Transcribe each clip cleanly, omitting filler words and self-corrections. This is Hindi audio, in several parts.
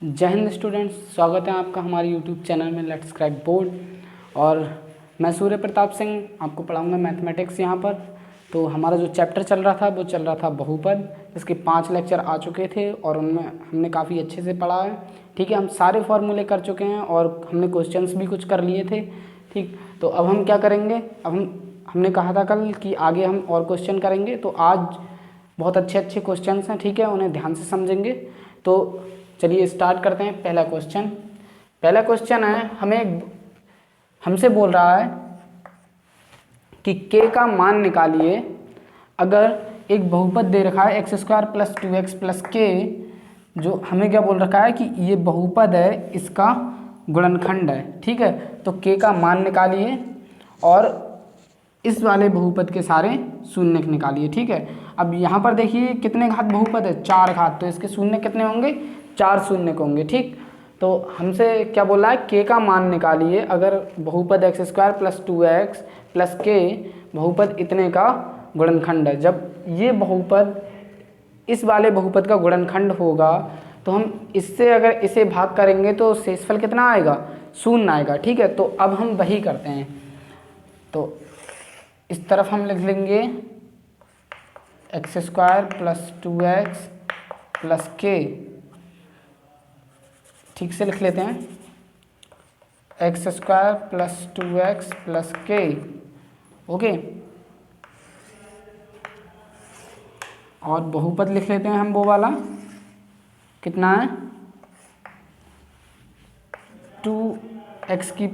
जय हिंद स्टूडेंट्स, स्वागत है आपका हमारे यूट्यूब चैनल में लेट्स क्रैक बोर्ड। और मैं सूर्य प्रताप सिंह आपको पढ़ाऊंगा मैथमेटिक्स यहाँ पर। तो हमारा जो चैप्टर चल रहा था वो चल रहा था बहुपद, जिसके 5 लेक्चर आ चुके थे और उनमें हमने काफ़ी अच्छे से पढ़ा है। ठीक है, हम सारे फॉर्मूले कर चुके हैं और हमने क्वेश्चंस भी कुछ कर लिए थे। ठीक, तो अब हम क्या करेंगे, अब हमने कहा था कल कि आगे हम और क्वेश्चन करेंगे। तो आज बहुत अच्छे अच्छे क्वेश्चंस हैं, ठीक है, उन्हें ध्यान से समझेंगे। तो चलिए स्टार्ट करते हैं। पहला क्वेश्चन है, हमसे बोल रहा है कि k का मान निकालिए अगर एक बहुपद दे रखा है x² + 2x + k। जो हमें क्या बोल रखा है कि ये बहुपद है, इसका गुणनखंड है। ठीक है, तो k का मान निकालिए और इस वाले बहुपद के सारे शून्य निकालिए। ठीक है, अब यहाँ पर देखिए कितने घात बहुपद है, 4 घात, तो इसके शून्य कितने होंगे, 4 शून्य के होंगे। ठीक, तो हमसे क्या बोला है, k का मान निकालिए अगर बहुपद x² + 2x + k बहुपद इतने का गुणनखंड है। जब ये बहुपद इस वाले बहुपद का गुणनखंड होगा तो हम इससे अगर इसे भाग करेंगे तो शेषफल कितना आएगा, 0 आएगा। ठीक है, तो अब हम वही करते हैं। तो इस तरफ हम लिख लेंगे x² + 2x + k। ठीक से लिख लेते हैं, x² + 2x + k। ओके, और बहुपद लिख लेते हैं हम वो वाला, कितना है, 2x⁴ + x³ -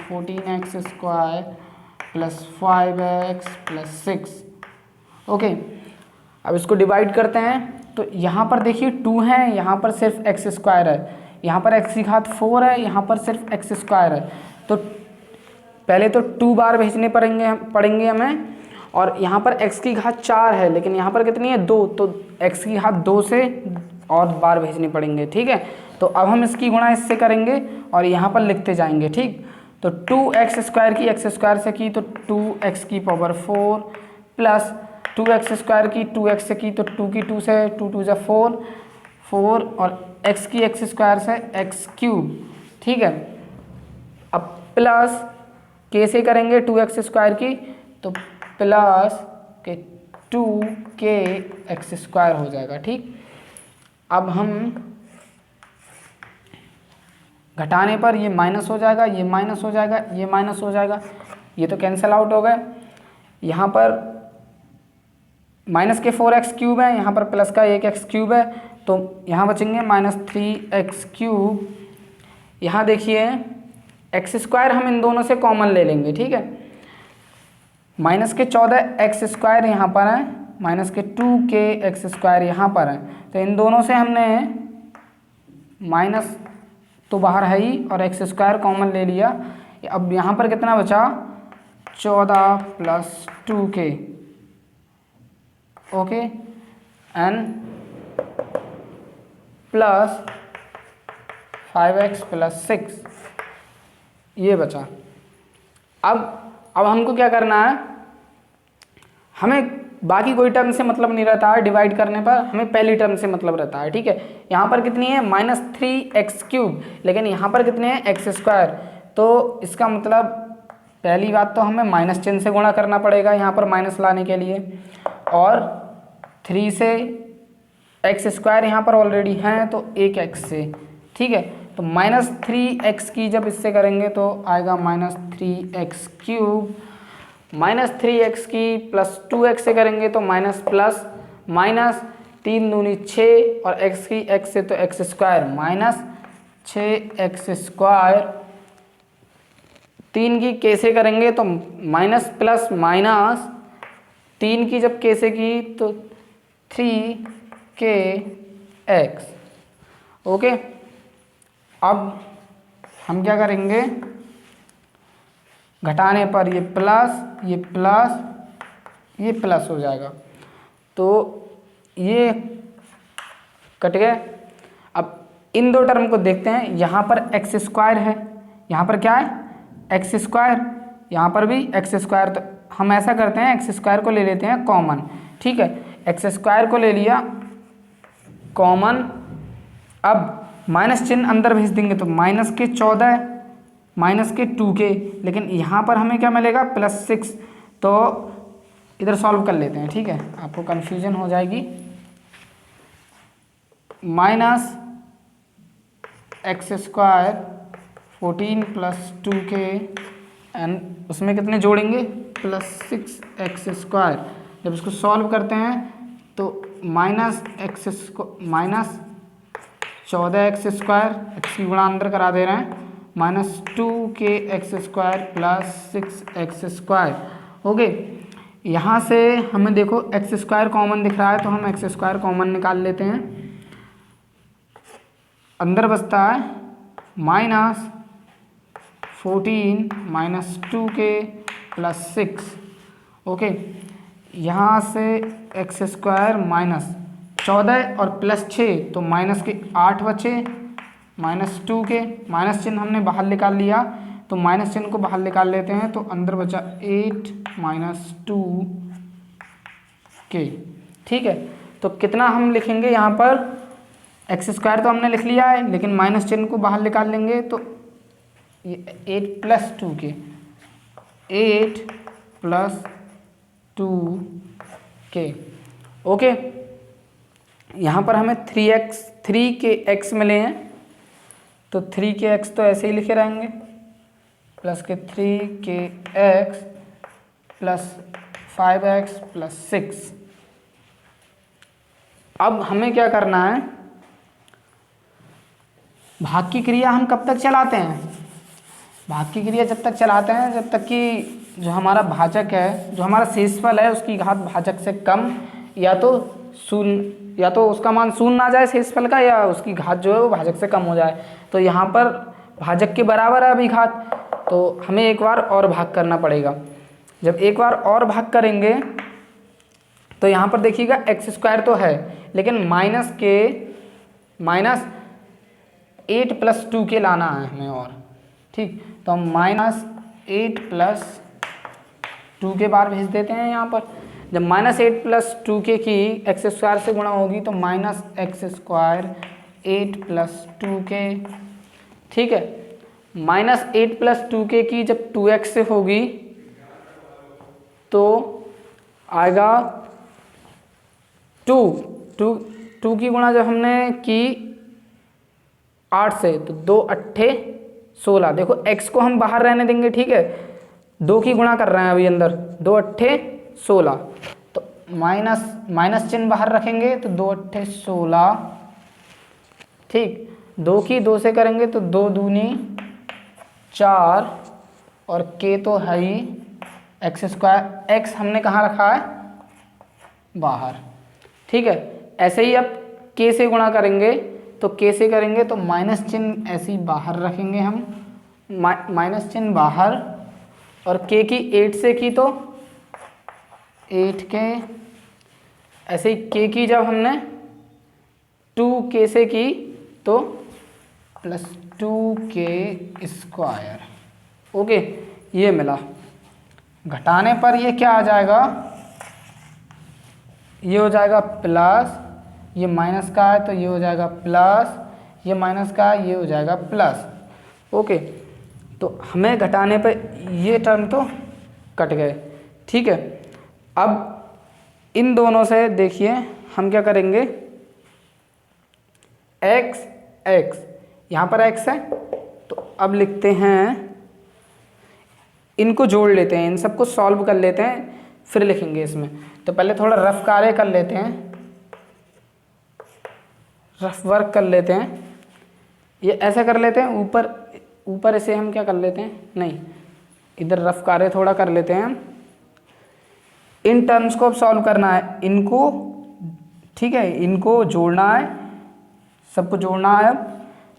14x² + 5x + 6। Okay, अब इसको डिवाइड करते हैं। तो यहाँ पर देखिए 2 है, यहाँ पर सिर्फ x² है, यहाँ पर x⁴ है, यहाँ पर सिर्फ x² है। तो पहले तो 2 बार भेजने पड़ेंगे हमें, और यहाँ पर x⁴ है लेकिन यहाँ पर कितनी है, 2, तो x⁴ से और बार भेजने पड़ेंगे। ठीक है, तो अब हम इसकी गुणा इससे करेंगे और यहाँ पर लिखते जाएंगे। ठीक, तो 2x² की x² से की तो 2x⁴ प्लस 2x² की 2x से की तो 2 की 2 से 2 2 = 4 4 और x की x² से x³। ठीक है, अब प्लस k से करेंगे 2x² की तो प्लस के 2kx² हो जाएगा। ठीक, अब हम घटाने पर ये माइनस हो जाएगा, ये माइनस हो जाएगा, ये माइनस हो जाएगा, ये तो कैंसिल आउट हो गए। यहाँ पर -4x³ है, यहाँ पर प्लस का 1x³ है, तो यहाँ बचेंगे -3x³। यहाँ देखिए x² हम इन दोनों से कॉमन ले लेंगे। ठीक है, -14x² यहाँ पर है, -2kx² यहाँ पर है, तो इन दोनों से हमने माइनस तो बाहर है ही और x² कॉमन ले लिया। अब यहाँ पर कितना बचा, 14 + 2k। Okay, N plus 5x + 6 ये बचा। अब हमको क्या करना है, हमें बाकी कोई टर्म से मतलब नहीं रहता है, डिवाइड करने पर हमें पहली टर्म से मतलब रहता है। ठीक है, यहाँ पर कितनी है, -3x³, लेकिन यहाँ पर कितने हैं, x²। तो इसका मतलब पहली बात तो हमें माइनस चिन्ह से गुणा करना पड़ेगा यहाँ पर माइनस लाने के लिए, और 3 से x² यहाँ पर ऑलरेडी हैं तो 1x से। ठीक है, तो -3x की जब इससे करेंगे तो आएगा -3x³ -3x की प्लस 2x से करेंगे तो माइनस प्लस माइनस 3 दूनी 6 और x की x से तो x² -6x²। 3 की k से करेंगे तो माइनस प्लस माइनस 3 की जब k से की तो 3kx। ओके, अब हम क्या करेंगे, घटाने पर ये प्लस ये प्लस हो जाएगा, तो ये कट गए। अब इन दो टर्म को देखते हैं, यहाँ पर x² है, यहाँ पर क्या है, x², यहाँ पर भी x²। तो हम ऐसा करते हैं x² को ले लेते हैं कॉमन। ठीक है, x² को ले लिया कॉमन, अब माइनस चिन्ह अंदर भेज देंगे तो माइनस के 14 माइनस के 2k, लेकिन यहाँ पर हमें क्या मिलेगा +6। तो इधर सॉल्व कर लेते हैं, ठीक है, आपको कन्फ्यूजन हो जाएगी। माइनस x² 14 + 2k एंड उसमें कितने जोड़ेंगे +6x²। जब इसको सॉल्व करते हैं तो -14x² x की गुणा अंदर करा दे रहे हैं, -2kx² + 6x²। ओके, यहाँ से हमें देखो x² कॉमन दिख रहा है तो हम x² कॉमन निकाल लेते हैं। अंदर बचता है -14 - 2k + 6। ओके, यहाँ से x² माइनस 14 और +6 तो माइनस के 8 बचे, -2k, माइनस चिन्ह हमने बाहर निकाल लिया तो माइनस चिन्ह को बाहर निकाल लेते हैं, तो अंदर बचा 8 - 2k। ठीक है, तो कितना हम लिखेंगे यहाँ पर, x² तो हमने लिख लिया है, लेकिन माइनस चिन्ह को बाहर निकाल लेंगे तो 8 + 2k, 8 + 2k। ओके, यहाँ पर हमें 3k मिले हैं, तो 3kx तो ऐसे ही लिखे रहेंगे, प्लस के 3kx + 5x + 6। अब हमें क्या करना है, भाग की क्रिया हम कब तक चलाते हैं, भाग की क्रिया जब तक चलाते हैं जब तक कि जो हमारा भाजक है, जो हमारा शेषफल है, उसकी घात भाजक से कम या तो शून्य, या तो उसका मान शून्य ना जाए शेषफल का, या उसकी घात जो है वो भाजक से कम हो जाए। तो यहाँ पर भाजक के बराबर है अभी घात, तो हमें एक बार और भाग करना पड़ेगा। जब एक बार और भाग करेंगे तो यहाँ पर देखिएगा x² तो है, लेकिन -8 + 2k लाना है हमें और, ठीक, तो हम -8 + 2k बार भेज देते हैं यहाँ पर। जब -8 + 2k की x² से गुणा होगी तो -x² 8 + 2k, ठीक है, -8 + 2k की जब 2x से होगी तो आएगा 2 की गुणा जब हमने की 8 से तो 2 × 8 = 16। देखो x को हम बाहर रहने देंगे, ठीक है, 2 की गुणा कर रहे हैं अभी अंदर, 2 × 8 = 16, तो माइनस चिन्ह बाहर रखेंगे तो 2 × 8 = 16, ठीक, 2 की 2 से करेंगे तो 2 दूनी 4 और k तो है ही x², x हमने कहाँ रखा है बाहर, ठीक है। ऐसे ही अब k से गुणा करेंगे तो k से करेंगे तो माइनस चिन्ह ऐसे ही बाहर रखेंगे हम, माइनस चिन्ह बाहर, और k की 8 से की तो 8k, ऐसे ही k की जब हमने 2k से की तो +2k²। ओके, ये मिला। घटाने पर ये क्या आ जाएगा, ये हो जाएगा प्लस, ये माइनस का है तो ये हो जाएगा प्लस, ये माइनस का है ये हो जाएगा प्लस। ओके, तो हमें घटाने पे ये टर्म तो कट गए, ठीक है। अब इन दोनों से देखिए हम क्या करेंगे, x यहाँ पर x है तो अब लिखते हैं, इनको जोड़ लेते हैं, इन सबको सॉल्व कर लेते हैं, फिर लिखेंगे इसमें। तो पहले थोड़ा रफ कार्य कर लेते हैं, रफ वर्क कर लेते हैं, ये ऐसा कर लेते हैं, ऊपर इसे हम क्या कर लेते हैं, नहीं, इधर रफ कार्य थोड़ा कर लेते हैं। इन टर्म्स को अब सॉल्व करना है, इनको, ठीक है, इनको जोड़ना है, सबको जोड़ना है। अब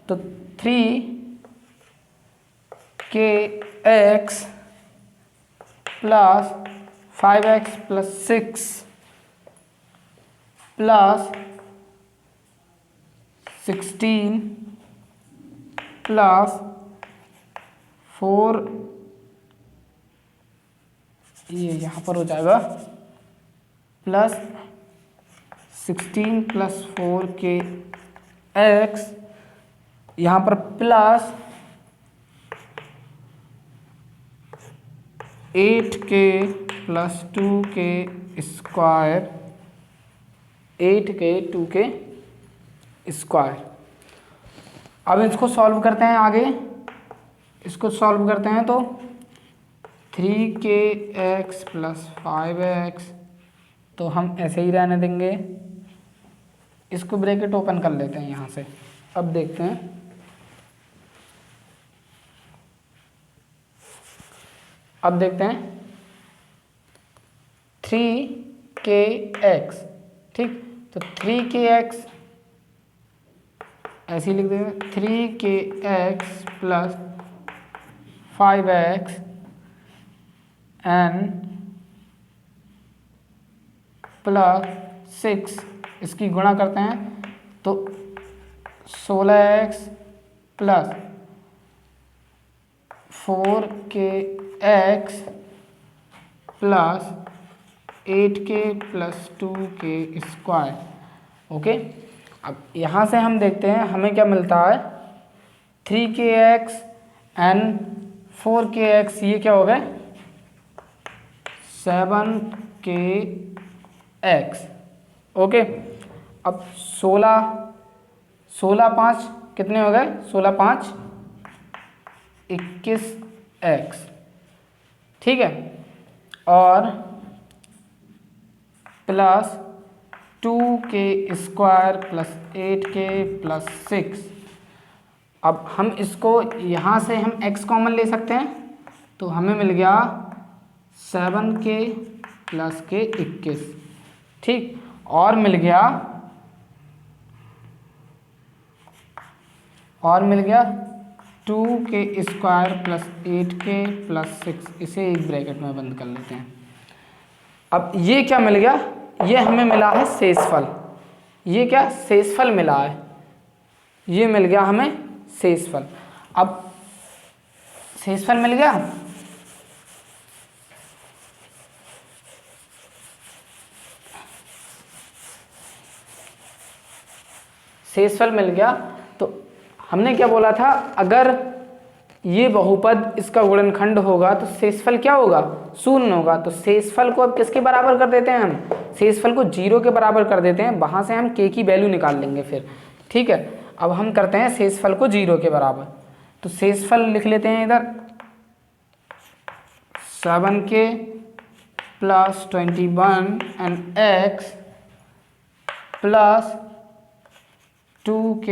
तो 3kx + 5x + 6 + 16 + 4, ये यहाँ पर हो जाएगा 16 प्लस 4k x, यहाँ पर plus 8k plus 2k square, 8k 2k square. अब इसको सॉल्व करते हैं आगे, इसको सॉल्व करते हैं तो 3kx प्लस 5x, तो हम ऐसे ही रहने देंगे। इसको ब्रैकेट ओपन कर लेते हैं यहाँ से। अब देखते हैं, अब देखते हैं 3kx, ठीक, तो 3kx ऐसे ही लिख देंगे, 3kx plus 5x N plus 6, इसकी गुणा करते हैं तो 16x plus 4kx plus 8k plus 2k square. Okay, अब यहाँ से हम देखते हैं हमें क्या मिलता है, 3kx एन 4kx, ये क्या हो गए 7kx। ओके, अब 16 5 कितने हो गए, 16 5 21x, ठीक है, और plus 2k square plus 8k plus 6। अब हम इसको यहाँ से हम x कॉमन ले सकते हैं, तो हमें मिल गया 7k प्लस k 21, ठीक, और मिल गया 2k square plus 8k plus 6, इसे एक ब्रैकेट में बंद कर लेते हैं। अब ये क्या मिल गया, ये हमें मिला है शेषफल, ये क्या शेषफल मिला है, ये मिल गया हमें शेषफल। अब शेषफल मिल गया, शेषफल मिल गया, तो हमने क्या बोला था, अगर ये बहुपद इसका गुणनखंड होगा तो शेषफल क्या होगा, शून्य होगा। तो शेषफल को अब किसके बराबर कर देते हैं, हम शेषफल को 0 के बराबर कर देते हैं, वहाँ से हम k की वैल्यू निकाल लेंगे फिर, ठीक है। अब हम करते हैं शेषफल को 0 के बराबर, तो शेषफल लिख लेते हैं इधर 7k plus 21 and x plus 2k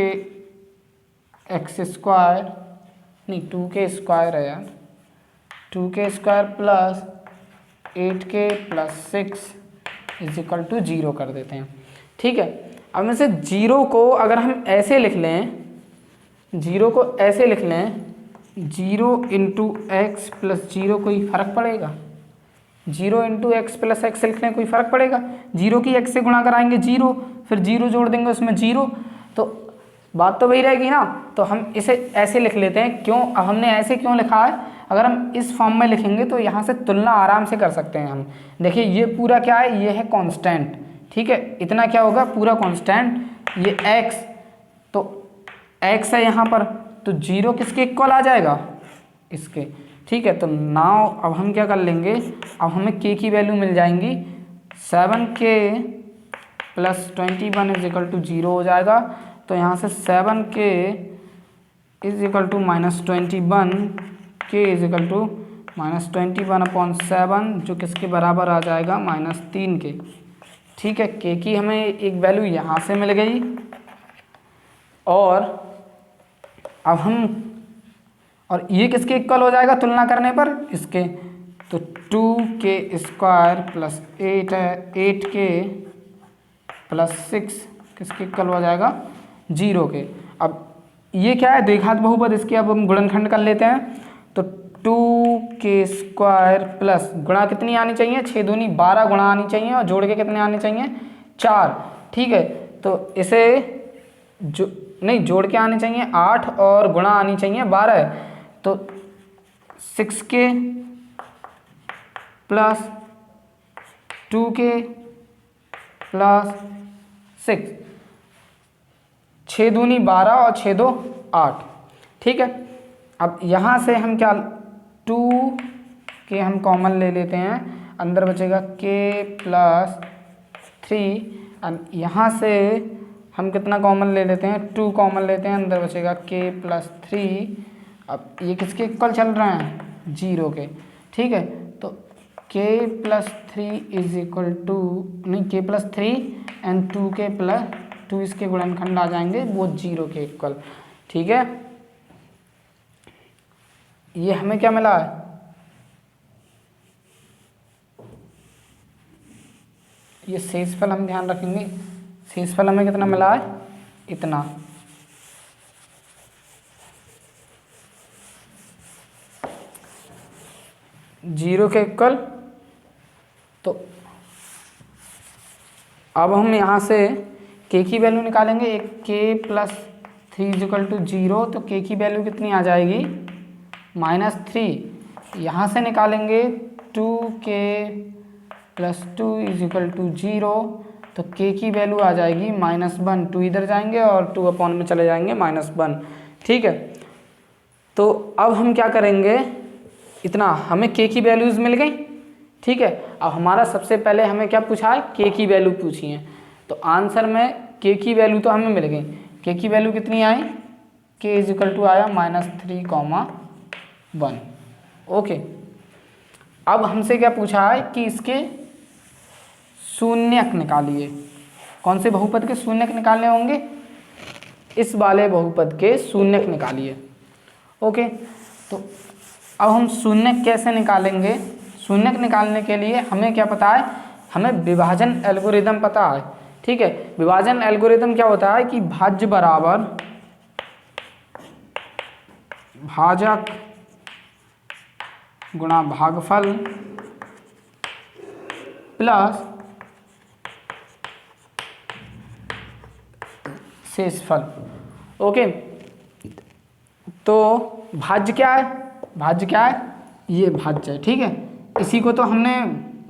x square, नहीं 2k स्क्वायर है यार, 2k square plus 8k plus 6 is equal to 0 कर देते हैं, ठीक है। अब में से 0 को अगर हम ऐसे लिख लें, 0 को ऐसे लिख लें, 0 इंटू एक्स प्लस 0, कोई फ़र्क पड़ेगा, 0 इंटू एक्स प्लस एक्स लिख लें, कोई फ़र्क पड़ेगा, 0 की x से गुणा कराएंगे 0, फिर 0 जोड़ देंगे उसमें 0, तो बात तो वही रहेगी ना। तो हम इसे ऐसे लिख लेते हैं, क्यों, अब हमने ऐसे क्यों लिखा है, अगर हम इस फॉर्म में लिखेंगे तो यहाँ से तुलना आराम से कर सकते हैं हम। देखिए ये पूरा क्या है, ये है कांस्टेंट, ठीक है, इतना क्या होगा पूरा कांस्टेंट, ये x, तो x है यहाँ पर, तो 0 किसके इक्वल आ जाएगा, इसके, ठीक है। तो नाउ अब हम क्या कर लेंगे, अब हमें k की वैल्यू मिल जाएंगी 7k plus 21 is equal to 0 हो जाएगा। तो यहाँ से 7k is equal to -21, k is equal to -21/7, जो किसके बराबर आ जाएगा -3k, ठीक है। k की हमें एक वैल्यू यहाँ से मिल गई, और अब और ये किसके इक्वल हो जाएगा तुलना करने पर, इसके, तो 2k square plus 8k plus 6 किसके इक्वल हो जाएगा 0 के। अब ये क्या है, द्विघात बहुपद, इसके अब हम गुणनखंड कर लेते हैं, तो 2k स्क्वायर प्लस गुणा कितनी आनी चाहिए, 6 दूनी 12 गुणा आनी चाहिए, और जोड़ के कितने आने चाहिए 4, ठीक है। तो इसे जो नहीं जोड़ के आने चाहिए 8 और गुणा आनी चाहिए 12, तो 6k प्लस 2k प्लस 6, 6 दूनी 12 और 6 दो 8। ठीक है, अब यहाँ से हम क्या 2 के हम कॉमन ले लेते हैं, अंदर बचेगा k प्लस 3। यहाँ से हम कितना कॉमन ले लेते हैं, 2 कॉमन लेते हैं, अंदर बचेगा k प्लस 3। अब ये किसके इक्वल चल रहे हैं, 0 के। ठीक है, तो k plus 3 is equal to, नहीं k plus 3 and 2k plus 2 इसके गुणनखंड आ जाएंगे, वो 0 के इक्वल। ठीक है, ये हमें क्या मिला है, ये शेषफल हम ध्यान रखेंगे, शेषफल हमें कितना मिला है, इतना। जीरो के इक्वल। तो अब हम यहाँ से k की वैल्यू निकालेंगे, एक k प्लस 3 इक्वल टू 0, तो k की वैल्यू कितनी आ जाएगी, -3। यहाँ से निकालेंगे 2k plus 2 is equal to 0, तो k की वैल्यू आ जाएगी -1। 2 इधर जाएंगे और 2 अपॉन में चले जाएंगे -1। ठीक है, तो अब हम क्या करेंगे, इतना हमें k की वैल्यूज़ मिल गई। ठीक है, अब हमारा सबसे पहले हमें क्या पूछा है, k की वैल्यू पूछी है, तो आंसर में k की वैल्यू तो हमें मिल गई। k की वैल्यू कितनी आई, k इज इक्वल टू आया -3, 1। ओके, अब हमसे क्या पूछा है कि इसके शून्यक निकालिए। कौन से बहुपद के शून्यक निकालने होंगे, इस वाले बहुपद के शून्यक निकालिए। ओके, तो अब हम शून्यक कैसे निकालेंगे, शून्यक निकालने के लिए हमें क्या पता है, हमें विभाजन एल्गोरिदम पता है। ठीक है, विभाजन एल्गोरिदम क्या होता है कि भाज्य बराबर भाजक गुणा भागफल प्लस शेषफल। ओके, तो भाज्य क्या है, भाज्य क्या है, ये भाज्य है। ठीक है, इसी को तो हमने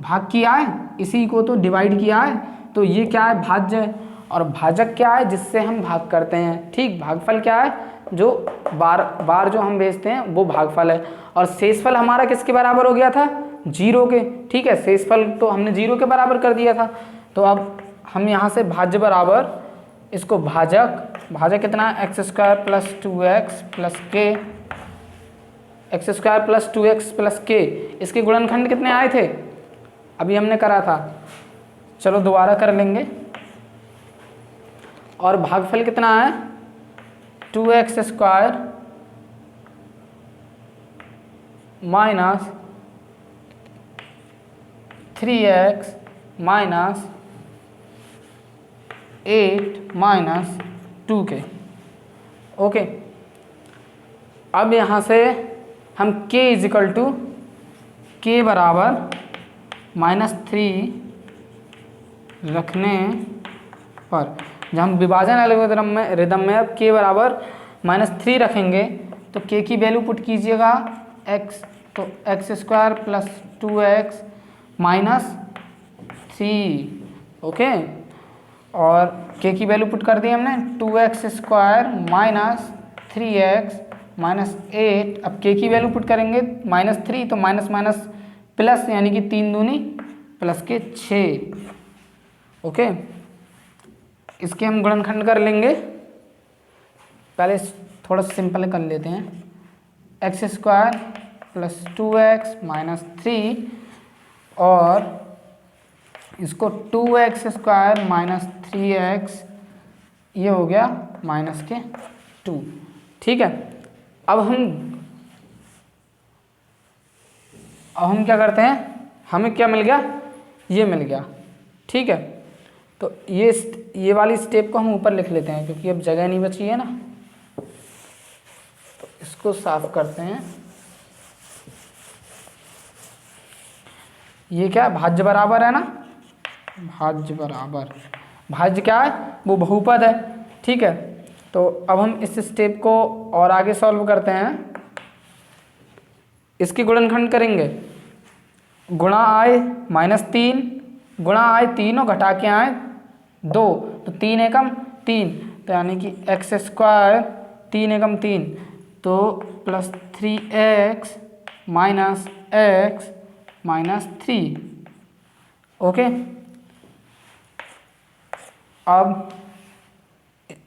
भाग किया है, इसी को तो डिवाइड किया है, तो ये क्या है, भाज्य है। और भाजक क्या है, जिससे हम भाग करते हैं। ठीक, भागफल क्या है, जो बार बार जो हम भेजते हैं वो भागफल है। और शेषफल हमारा किसके बराबर हो गया था, 0 के। ठीक है, शेषफल तो हमने 0 के बराबर कर दिया था। तो अब हम यहाँ से भाज्य बराबर इसको भाजक, भाजक कितना है, x² plus 2x plus k, x² plus 2x plus k, इसके गुणनखंड कितने आए थे, अभी हमने करा था, चलो दोबारा कर लेंगे। और भागफल कितना है, 2x² minus 3x minus 8 minus 2k। Okay, अब यहाँ से हम k is equal to k बराबर -3 रखने पर, जब हम विभाजन एल्गोरिदम में अब k बराबर -3 रखेंगे तो k की वैल्यू पुट कीजिएगा x, तो x² plus 2x minus 3। Okay, और k की वैल्यू पुट कर दी हमने, 2x² माइनस 3x माइनस 8। अब k की वैल्यू पुट करेंगे -3, तो माइनस माइनस प्लस, यानी कि 3 दूनी प्लस के 6। ओके, इसके हम गुणनखंड कर लेंगे, पहले थोड़ा सिंपल कर लेते हैं। x² प्लस 2x माइनस 3 और इसको 2x² माइनस 3x, ये हो गया माइनस के 2। ठीक है, अब हम क्या करते हैं, हमें क्या मिल गया, ये मिल गया। ठीक है, तो ये वाली स्टेप को हम ऊपर लिख लेते हैं, क्योंकि अब जगह नहीं बची है ना, तो इसको साफ करते हैं। ये क्या है, भाज्य बराबर है ना, भाज्य बराबर, भाज्य क्या है, वो बहुपद है। ठीक है, तो अब हम इस स्टेप को और आगे सॉल्व करते हैं। इसकी गुणनखंड करेंगे, गुणा आए -3 गुणा आए 3 और घटा के आए 2, तो 3 एकम 3, तो यानी कि एक्स स्क्वायर 3 एकम 3, तो plus 3x minus x minus 3। Okay, अब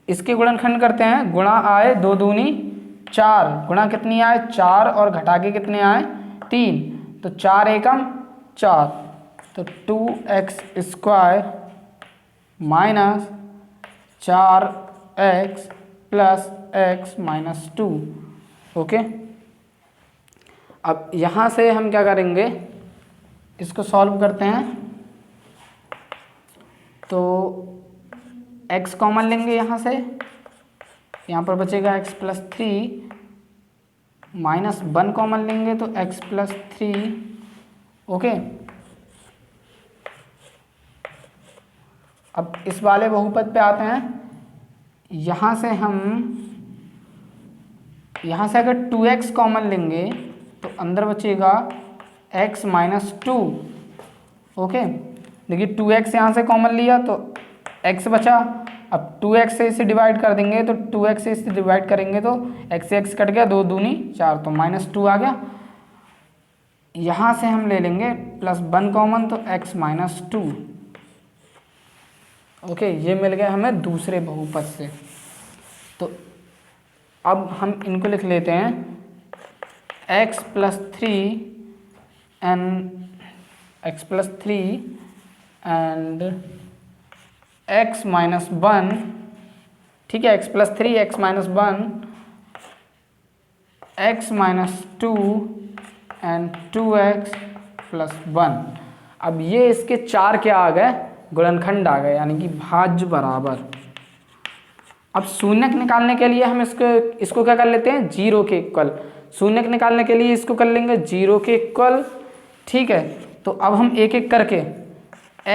इसके गुणनखंड करते हैं। गुणा आए 2 दूनी 4, गुणा कितनी आए 4 और घटा के कितने आए 3, तो 4 एकम 4, तो 2x square minus 4x plus x minus 2। Okay, अब यहाँ से हम क्या करेंगे, इसको सॉल्व करते हैं। तो x कॉमन लेंगे यहाँ से, यहाँ पर बचेगा x प्लस 3, माइनस 1 कॉमन लेंगे तो x प्लस 3। ओके, अब इस वाले बहुपद पे आते हैं। यहाँ से अगर 2x कॉमन लेंगे तो अंदर बचेगा x माइनस 2। ओके, देखिए 2x यहाँ से कॉमन लिया तो x बचा। अब 2x से इसे डिवाइड कर देंगे, तो 2x से इसे डिवाइड करेंगे तो x से x कट गया, 2 दूनी 4, तो माइनस 2 आ गया। यहाँ से हम ले लेंगे प्लस 1 कॉमन, तो x माइनस 2। ओके, ये मिल गया हमें दूसरे बहुपद से। तो अब हम इनको लिख लेते हैं, x plus 3 and x minus 1, ठीक है, x plus 3 x minus 1 x minus 2 and 2x plus 1। अब ये इसके 4 क्या आ गए, गुणनखंड आ गए, यानी कि भाज्य बराबर। अब शून्यक निकालने के लिए हम इसको क्या कर लेते हैं, 0 के इक्वल। शून्यक निकालने के लिए इसको कर लेंगे 0 के इक्वल। ठीक है, तो अब हम एक एक करके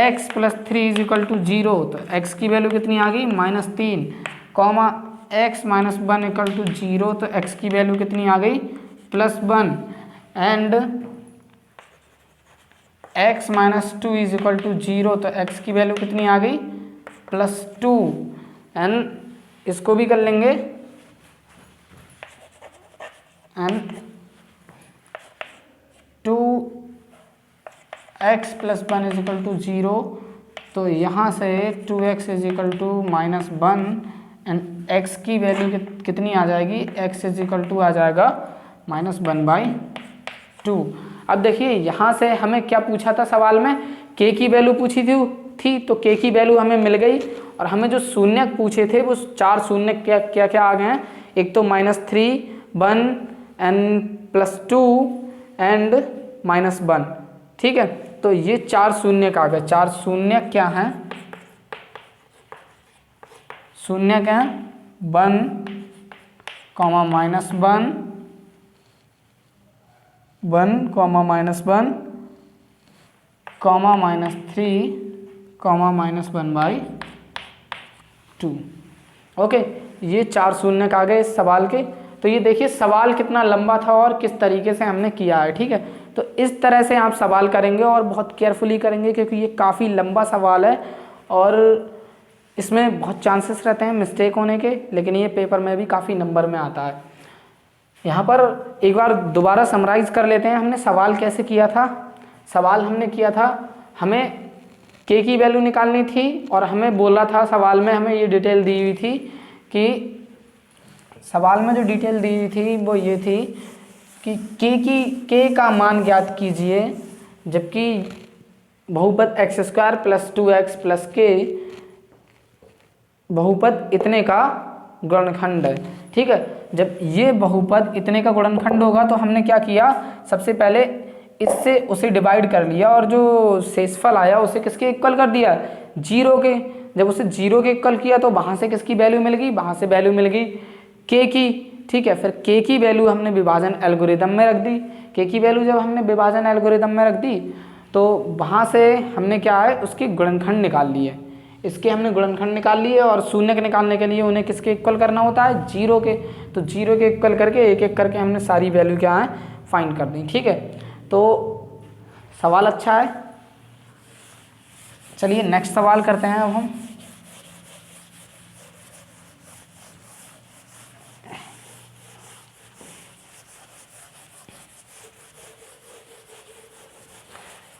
x plus 3 is equal to 0, तो x की वैल्यू कितनी आ गई -3, comma x minus 1 equal to 0, तो x की वैल्यू कितनी आ गई +1, and x minus 2 is equal to 0, तो x की वैल्यू कितनी आ गई +2, एंड इसको भी कर लेंगे, and 2x plus 1 is equal to 0, तो यहाँ से 2x is equal to -1, and x की वैल्यू कितनी आ जाएगी, x इज इक्वल टू आ जाएगा -1/2। अब देखिए यहाँ से हमें क्या पूछा था सवाल में, k की वैल्यू पूछी थी, तो k की वैल्यू हमें मिल गई, और हमें जो शून्यक पूछे थे वो 4 शून्यक क्या आ गए हैं, एक तो -3, 1 एंड +2 एंड -1। ठीक है, तो ये 4 शून्यक आ गए। 4 शून्यक क्या हैं, शून्यक हैं 1, -1, 1, -3, -1/2। ओके, ये 4 शून्यक आ गए इस सवाल के। तो ये देखिए सवाल कितना लंबा था और किस तरीके से हमने किया है। ठीक है, तो इस तरह से आप सवाल करेंगे और बहुत केयरफुली करेंगे, क्योंकि ये काफ़ी लंबा सवाल है और इसमें बहुत चांसेस रहते हैं मिस्टेक होने के, लेकिन ये पेपर में भी काफ़ी नंबर में आता है। यहाँ पर एक बार दोबारा समराइज़ कर लेते हैं, हमने सवाल कैसे किया था। सवाल हमने किया था, हमें k की वैल्यू निकालनी थी, और हमें बोला था सवाल में, हमें ये डिटेल दी हुई थी कि सवाल में जो डिटेल दी हुई थी वो ये थी कि k का मान ज्ञात कीजिए, जबकि बहुपद x² plus 2x plus k बहुपद इतने का गुणनखंड है। ठीक है, जब ये बहुपद इतने का गुणनखंड होगा तो हमने क्या किया, सबसे पहले इससे उसे डिवाइड कर लिया, और जो शेषफल आया उसे किसके इक्वल कर दिया, 0 के। जब उसे 0 के इक्वल किया तो वहाँ से किसकी वैल्यू मिल गई, वहाँ से वैल्यू मिल गई k की। ठीक है, फिर k की वैल्यू हमने विभाजन एल्गोरिदम में रख दी। k की वैल्यू जब हमने विभाजन एल्गोरिदम में रख दी तो वहाँ से हमने क्या है, उसके गुणनखंड निकाल लिए। इसके हमने गुणनखंड निकाल लिए, और शून्यक निकालने के लिए उन्हें किसके इक्वल करना होता है, 0 के। तो 0 के इक्वल करके एक एक करके हमने सारी वैल्यू क्या है फाइंड कर दी। ठीक है, तो सवाल अच्छा है। चलिए नेक्स्ट सवाल करते हैं अब हम।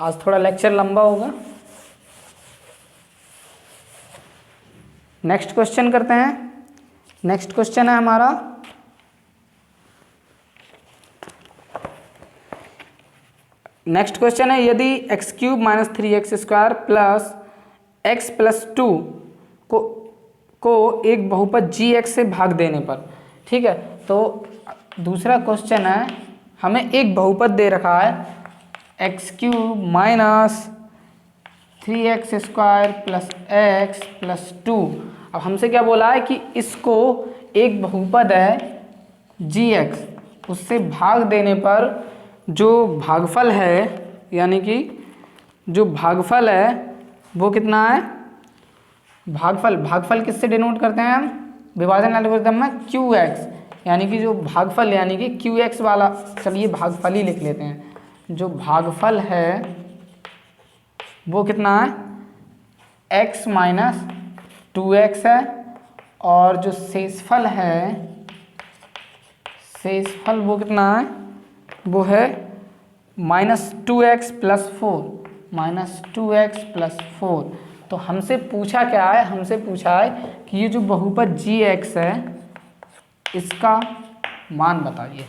आज थोड़ा लेक्चर लंबा होगा। नेक्स्ट क्वेश्चन करते हैं। नेक्स्ट क्वेश्चन है हमारा नेक्स्ट क्वेश्चन है, यदि x cube minus 3x² plus x plus 2 को एक बहुपद gx से भाग देने पर, ठीक है। तो दूसरा क्वेश्चन है, हमें एक बहुपद दे रखा है x cube minus 3x² plus x plus 2। अब हमसे क्या बोला है कि इसको एक बहुपद है gx, उससे भाग देने पर जो भागफल है, यानी कि जो भागफल है वो कितना है। भागफल किससे डिनोट करते हैं हम, विभाजन एल्गोरिथम में qx, यानी कि जो भागफल यानी कि qx वाला, चलिए भागफल ही लिख लेते हैं। जो भागफल है वो कितना है, x माइनस 2x है, और जो शेषफल है, शेषफल वो कितना है, वो है -2x प्लस 4, -2x प्लस 4। तो हमसे पूछा क्या है, हमसे पूछा है कि ये जो बहुपद gx है इसका मान बताइए,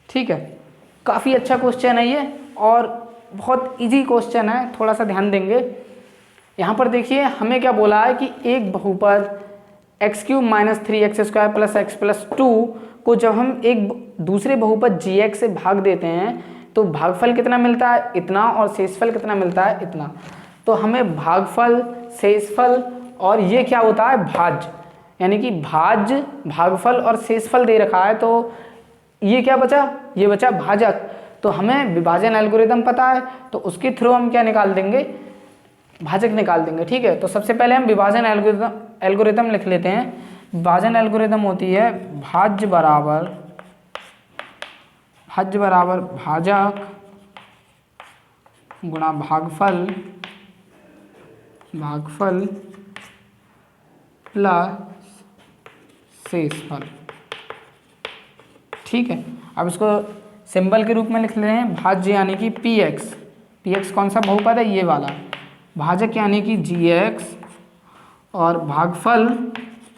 ठीक है। काफ़ी अच्छा क्वेश्चन है ये, और बहुत इजी क्वेश्चन है, थोड़ा सा ध्यान देंगे। यहाँ पर देखिए हमें क्या बोला है कि एक बहुपद x cube minus 3x² plus x plus 2 को जब हम एक दूसरे बहुपद gx से भाग देते हैं तो भागफल कितना मिलता है, इतना, और शेषफल कितना मिलता है, इतना। तो हमें भागफल, शेषफल और ये क्या होता है, भाज्य, यानी कि भाज्य, भागफल और शेषफल दे रखा है। तो ये क्या बचा, ये बचा भाजक। तो हमें विभाजन एल्गोरिथम पता है, तो उसके थ्रू हम क्या निकाल देंगे, भाजक निकाल देंगे, ठीक है। तो सबसे पहले हम विभाजन एल्गोरिथम लिख लेते हैं। विभाजन एल्गोरिथम होती है भाज्य बराबर भाजक गुणा भागफल प्लस शेषफल, ठीक है। अब इसको सिंबल के रूप में लिख ले रहे हैं, भाज्य यानी कि px कौन सा बहुपद है, ये वाला, भाजक यानी कि gx, और भागफल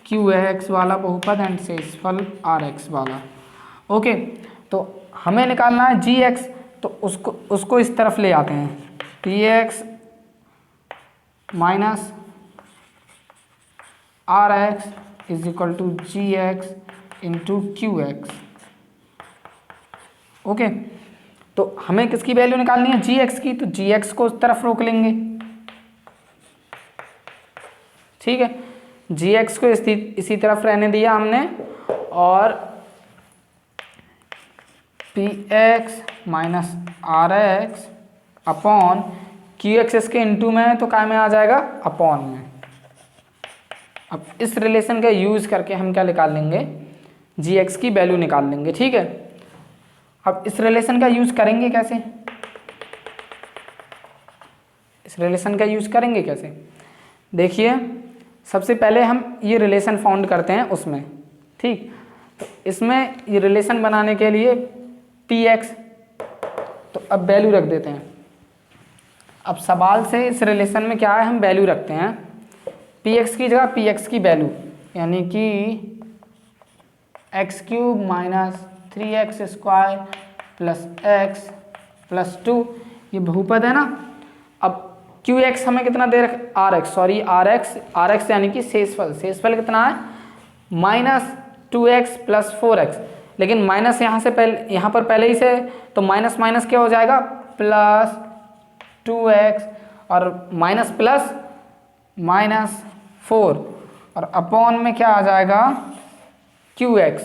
qx वाला बहुपद, एंड शेषफल rx वाला। ओके, तो हमें निकालना है gx, तो उसको इस तरफ ले आते हैं, px minus rx is equal to gx into qx। Okay, तो हमें किसकी वैल्यू निकालनी है, gx की, तो gx को उस तरफ रोक लेंगे, ठीक है। gx को इसी तरफ रहने दिया हमने, और px minus rx upon qx इसके इंटू में है तो काय में आ जाएगा, अपॉन में। अब इस रिलेशन का यूज करके हम क्या निकाल लेंगे, gx की वैल्यू निकाल लेंगे, ठीक है। अब इस रिलेशन का यूज करेंगे कैसे, इस रिलेशन का यूज करेंगे कैसे, देखिए सबसे पहले हम ये रिलेशन फाउंड करते हैं उसमें, ठीक। तो इसमें ये रिलेशन बनाने के लिए px, तो अब वैल्यू रख देते हैं। अब सवाल से इस रिलेशन में क्या है, हम वैल्यू रखते हैं, px की जगह px की वैल्यू, यानी कि x cube minus 3x² plus x plus 2, ये बहुपद है ना। अब qx हमें कितना दे रख, rx यानी कि शेषफल कितना है, -2x प्लस 4x, लेकिन माइनस यहाँ से पहले, यहाँ पर पहले ही से, तो माइनस माइनस क्या हो जाएगा, प्लस 2x, और माइनस प्लस -4, और अपॉन में क्या आ जाएगा, qx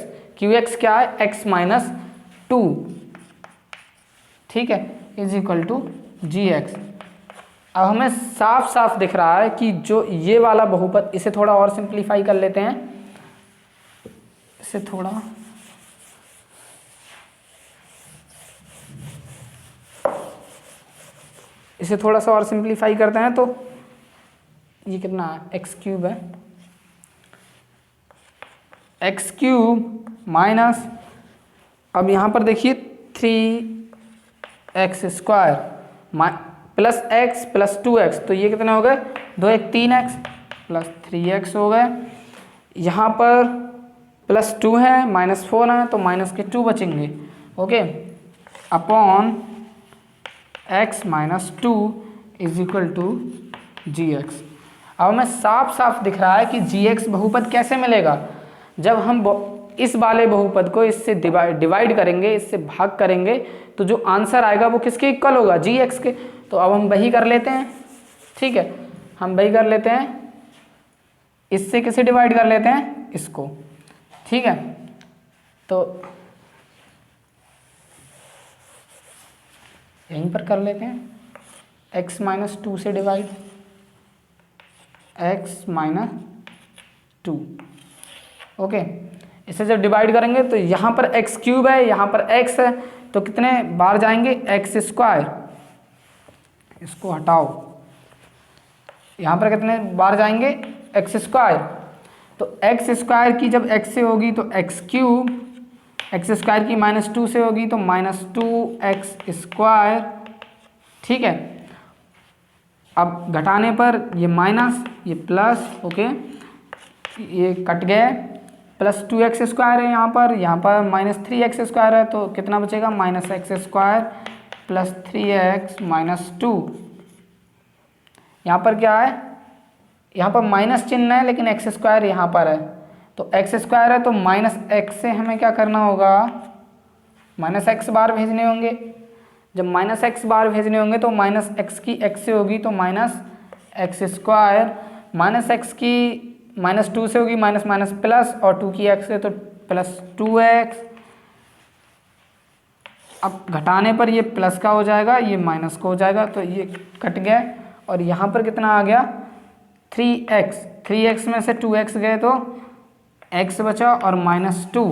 क्या है, x माइनस 2, ठीक है, इज इक्वल टू gx। अब हमें साफ साफ दिख रहा है कि जो ये वाला बहुपद, इसे थोड़ा और सिंप्लीफाई कर लेते हैं, इसे थोड़ा सा और सिंप्लीफाई करते हैं, तो ये कितना है, एक्स क्यूब है, एक्स क्यूब माइनस, अब यहाँ पर देखिए 3x² plus x plus 2x, तो ये कितने हो गए, 2 3 x प्लस 3x हो गए। यहाँ पर प्लस 2 है -4 है तो माइनस के 2 बचेंगे, okay, upon x minus 2 is equal to gx। अब हमें साफ साफ दिख रहा है कि gx बहुपद कैसे मिलेगा, जब हम इस वाले बहुपद को इससे डिवाइड करेंगे, इससे भाग करेंगे, तो जो आंसर आएगा वो किसके इक्वल होगा, gx के। तो अब हम वही कर लेते हैं, ठीक है, हम वही कर लेते हैं, इससे किसे डिवाइड कर लेते हैं, इसको, ठीक है। तो यहीं पर कर लेते हैं, x माइनस 2 से डिवाइड, x माइनस 2, ओके। इसे जब डिवाइड करेंगे तो यहाँ पर x क्यूब है, यहाँ पर x है, तो कितने बार जाएंगे, x स्क्वायर, इसको हटाओ, यहाँ पर कितने बार जाएंगे, x स्क्वायर। तो x स्क्वायर की जब x से होगी तो x क्यूब, x स्क्वायर की -2 से होगी तो -2x स्क्वायर, ठीक है। अब घटाने पर ये माइनस, ये प्लस, ओके, ये कट गए, प्लस 2x स्क्वायर है यहाँ पर -3x स्क्वायर है, तो कितना बचेगा, -x square plus 3x minus 2। यहाँ पर क्या है, यहाँ पर माइनस चिन्ह है लेकिन x स्क्वायर यहाँ पर है, तो x स्क्वायर है तो -x से हमें क्या करना होगा, -x बार भेजने होंगे। जब -x बार भेजने होंगे तो -x की x से होगी तो -x स्क्वायर, -x की -2 से होगी माइनस माइनस प्लस, और 2 की x है तो प्लस 2x। अब घटाने पर ये प्लस का हो जाएगा, ये माइनस का हो जाएगा, तो ये कट गया, और यहाँ पर कितना आ गया, 3x में से 2x गए तो x बचा, और -2,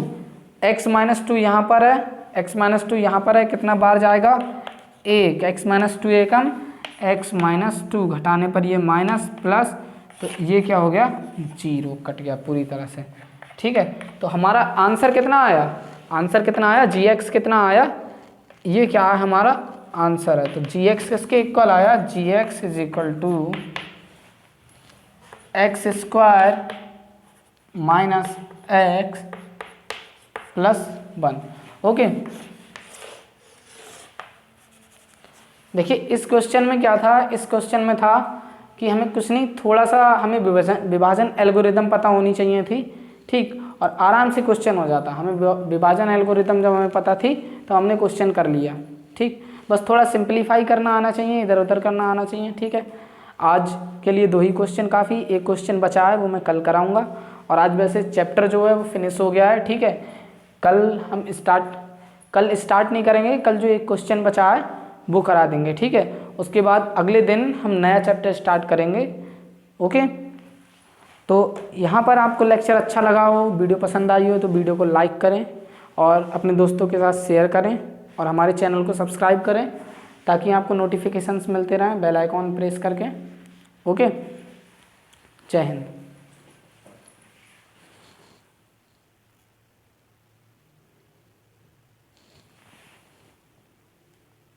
x -2 यहाँ पर है, x -2 यहाँ पर है, कितना बार जाएगा, 1, x -2 एकम, x -2 घटाने पर ये माइनस प्लस, तो ये क्या हो गया, 0, कट गया पूरी तरह से, ठीक है। तो हमारा आंसर कितना आया, आंसर कितना आया, gx कितना आया, ये क्या है हमारा आंसर है। तो gx किसके इक्वल आया, gx is equal to x square minus x plus 1, okay. देखिए इस क्वेश्चन में क्या था, इस क्वेश्चन में था कि हमें कुछ नहीं, थोड़ा सा हमें विभाजन एल्गोरिदम पता होनी चाहिए थी, ठीक, और आराम से क्वेश्चन हो जाता। हमें विभाजन एल्गोरिदम जब हमें पता थी तो हमने क्वेश्चन कर लिया, ठीक। बस थोड़ा सिंप्लीफाई करना आना चाहिए, इधर उधर करना आना चाहिए, ठीक है। आज के लिए 2 ही क्वेश्चन काफ़ी, एक क्वेश्चन बचा है वो मैं कल कराऊँगा, और आज वैसे चैप्टर जो है वो फिनिश हो गया है, ठीक है। कल स्टार्ट नहीं करेंगे, कल जो एक क्वेश्चन बचा है वो करा देंगे, ठीक है। उसके बाद अगले दिन हम नया चैप्टर स्टार्ट करेंगे, ओके। तो यहाँ पर आपको लेक्चर अच्छा लगा हो, वीडियो पसंद आई हो तो वीडियो को लाइक करें और अपने दोस्तों के साथ शेयर करें, और हमारे चैनल को सब्सक्राइब करें ताकि आपको नोटिफिकेशंस मिलते रहें बेल आइकॉन प्रेस करके, ओके। जय हिंद।